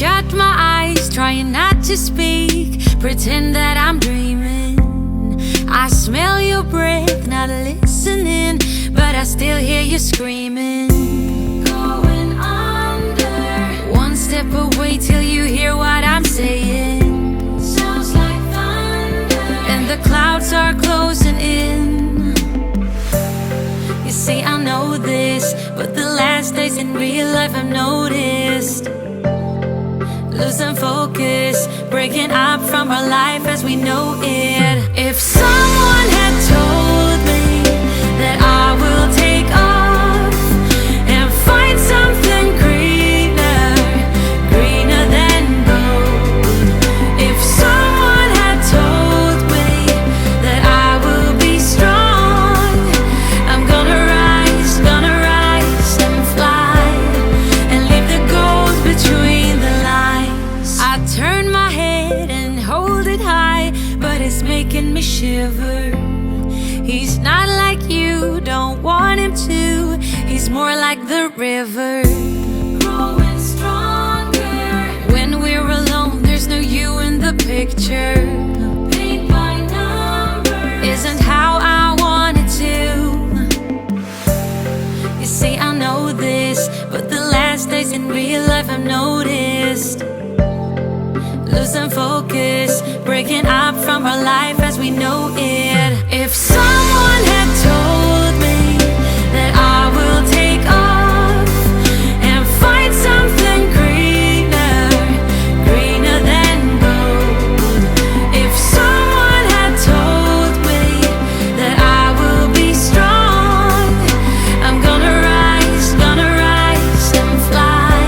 shut my eyes, trying not to speak, pretend that I'm dreaming. I smell your breath, not listening, but I still hear you screaming. Going under, one step away till you hear what I'm saying. Sounds like thunder, and the clouds are closing in. You see, I know this, but the last days in real life I've noticed losing focus, breaking up from our life as we know it. If someone had told me that I will take off and find something greener, greener than gold. If someone had told me that I will be strong, I'm gonna rise and fly and leave the gold between the lines. I turn my head and hold it high, but it's making me shiver. He's not like you, don't want him to. He's more like the river, growing stronger. When we're alone, there's no you in the picture. Paint by numbers isn't how I want it to. You see, I know this, but the last days in real life I've noticed losing focus, breaking up from our life as we know it. If someone had told me that I will take off and find something greener, greener than gold. If someone had told me that I will be strong, I'm gonna rise and fly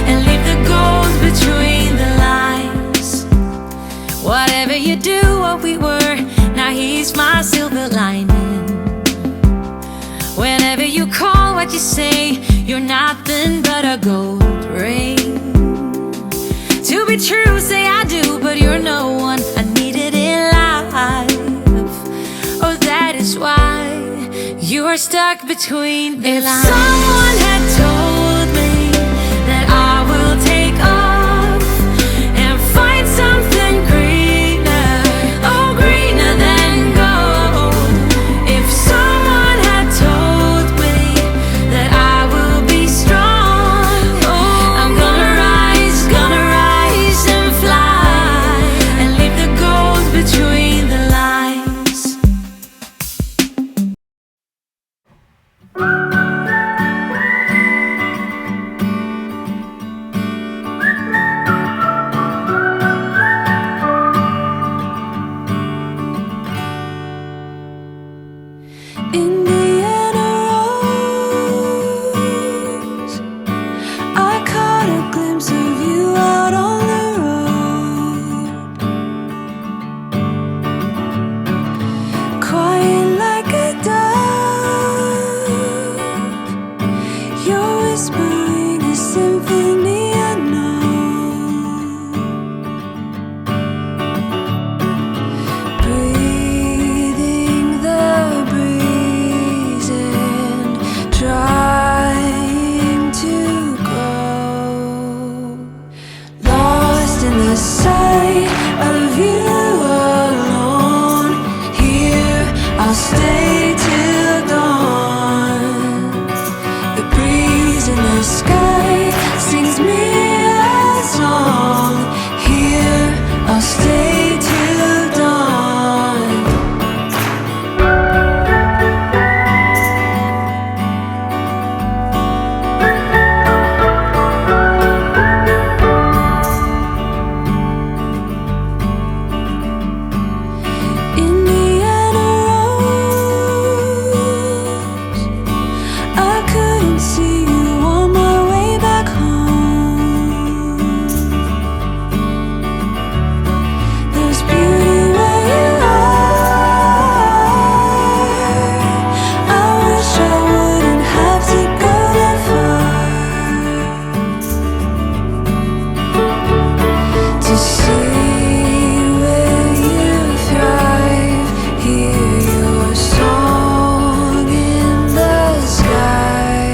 and leave the gold between the lines. Whatever you do, what we were, now he's my silver lining. Whenever you call, what you say, you're nothing but a gold ring. To be true, say I do, but you're no one I needed in life. Oh, that is why you are stuck between the lines. If someone had told me that I will take off and find something greener, oh, greener than gold. If someone had told me that I will be strong, oh, I'm gonna rise and fly and leave the gold between the lines. Indiana Rose, I caught a glimpse of you out on the road, quiet like a dove. You're whispering a symphony unknown, breathing the breeze and trying to grow, lost in the sight of you alone. Here I'll stay till dawn. The breeze in the sky sings me a song. Here I'll stay till dawn. Indiana Rose, I couldn't see you on my way back home. There's beauty where you are. I wish I wouldn't have to go that far to see where you thrive. Hear your song in the sky.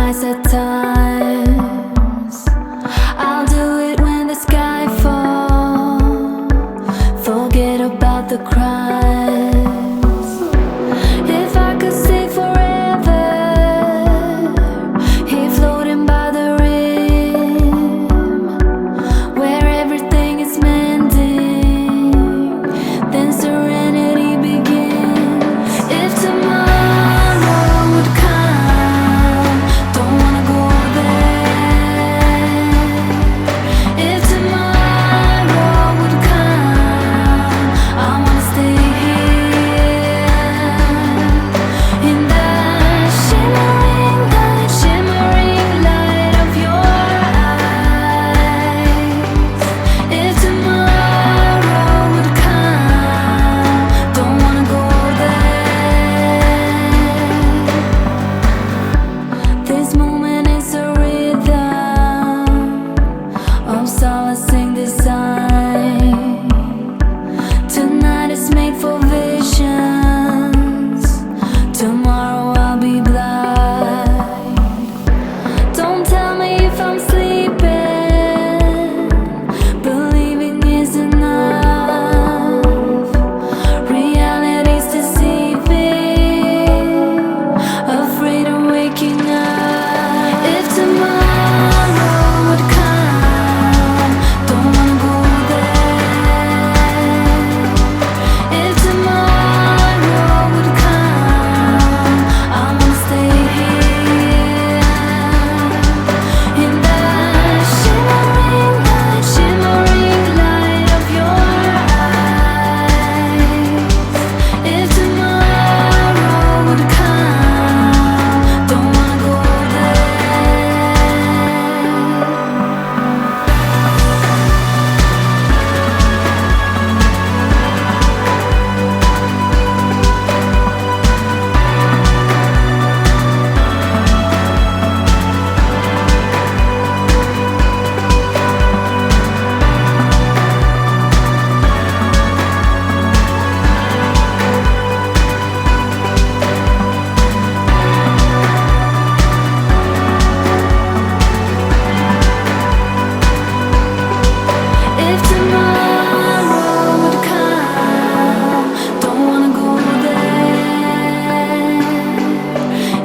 twice at times. I'll do it when the sky falls. Forget about the crimes. If I could stay forever, here floating by the rim, where everything is mending, then serenity begins. If tomorrow would come, don't wanna go there. If tomorrow would come, I wanna stay here in the shimmering light of your eyes. If tomorrow would come, don't wanna go there. This moment is a rhythm of solacing design. Tonight is made for visions. Tomorrow I'll be blind. Don't tell me if I'm sleeping. Believing is enough. Reality's deceiving. Afraid of waking up. If tomorrow would come, don't wanna go there. If tomorrow would come, I wanna stay here in the shimmering light of your eyes. If tomorrow would come, don't wanna go If tomorrow would come, don't wanna go there.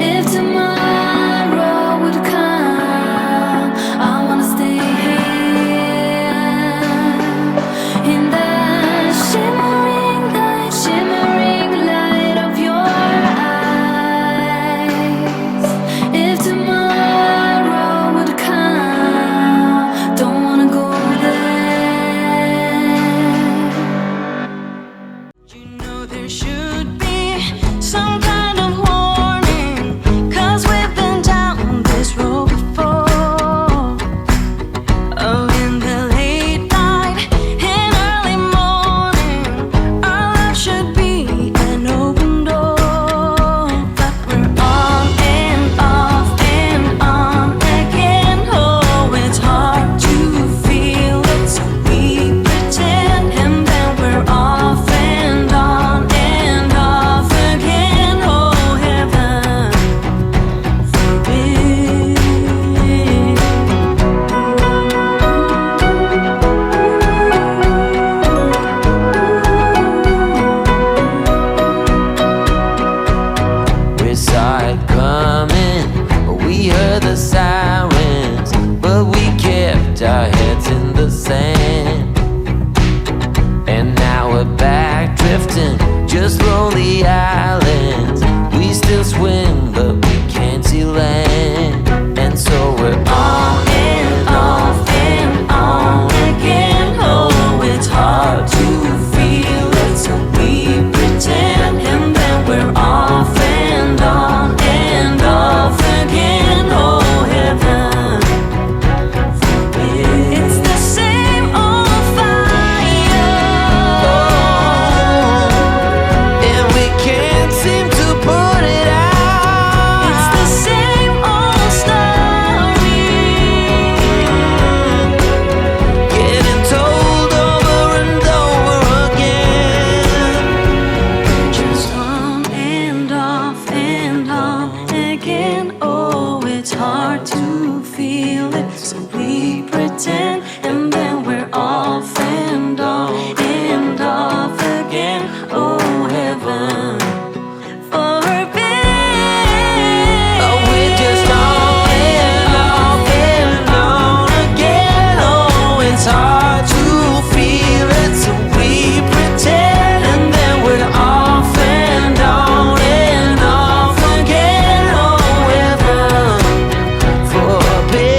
If tomorrow would come, I wanna stay here in the shimmering light of your eyes. If tomorrow would come, don't wanna go there. You know there should be some kind of warning, 'cause we've been down this road before. Oh, in the late night, in early morning, our love should be an open door. But we're on and off and on again. Oh, it's hard to feel it, so we pretend, and then we're off and on and off again. Oh, heaven forbid. We saw it coming, we heard the sirens, but we kept our heads in the sand. And now we're back drifting, just lonely islands. We still swim, but we can't see land. And so we're on and off and on again. Oh, it's hard to feel it, so we pretend, and then we're off and on and off again. Oh, heaven forbid. It's the same old fire. oh heaven, forbid. Oh, we're just on and off and on again. Oh, it's hard to feel it, so we pretend, and then we're off and on and off again. Oh, heaven forbid.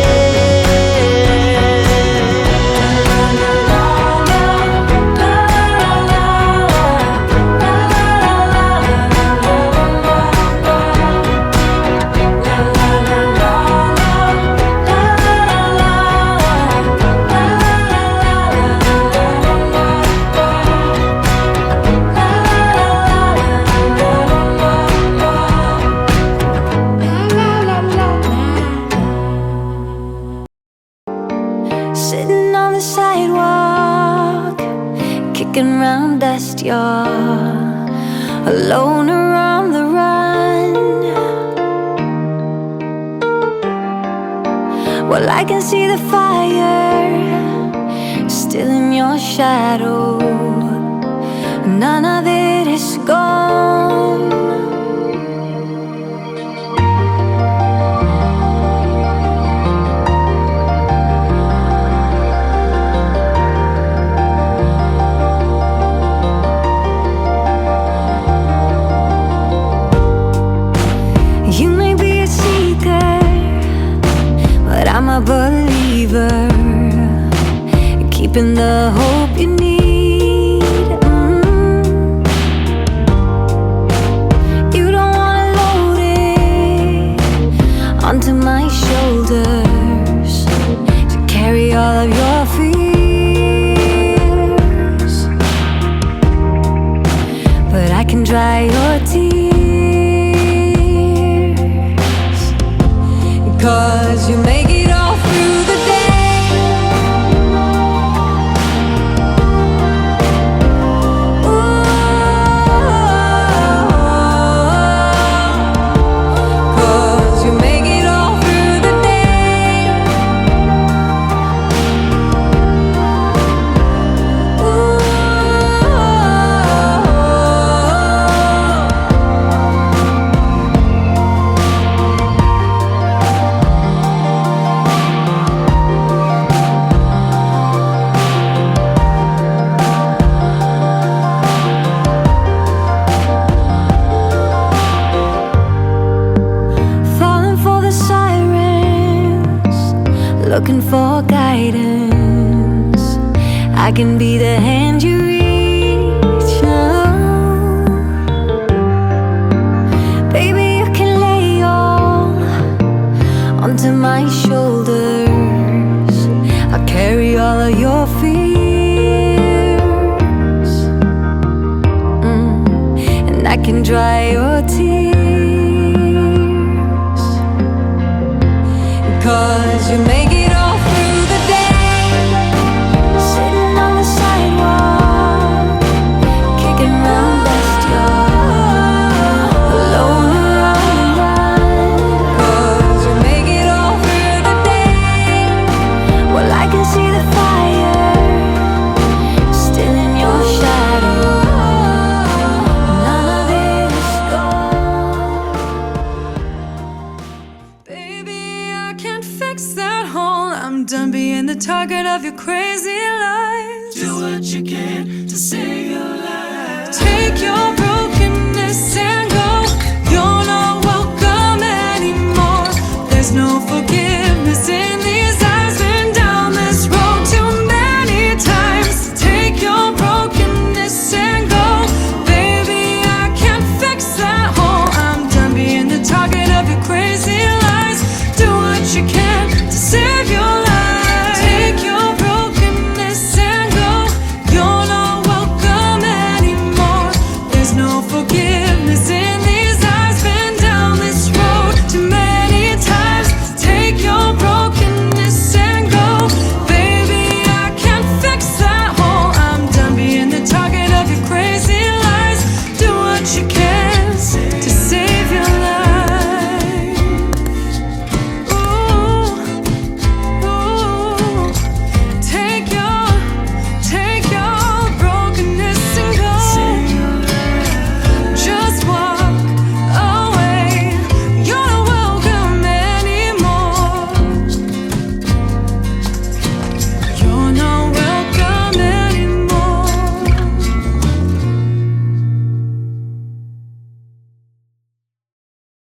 Sitting on the sidewalk, kicking round dust, you're alone or on the run. Well, I can see the fire still in your shadow. None of it is gone. You may be a seeker, but I'm a believer, keeping the hope you need. You don't wanna load it onto my shoulders to carry all of your fears, but I can dry your tears. 'Cause you make it all through the day. 'Cause you make it all through the day. Falling for the sirens, looking for guidance. I can be the hand you reach. Oh, baby, you can lay all onto my shoulders. I'll carry all of your fears, and I can dry your tears. 'Cause you made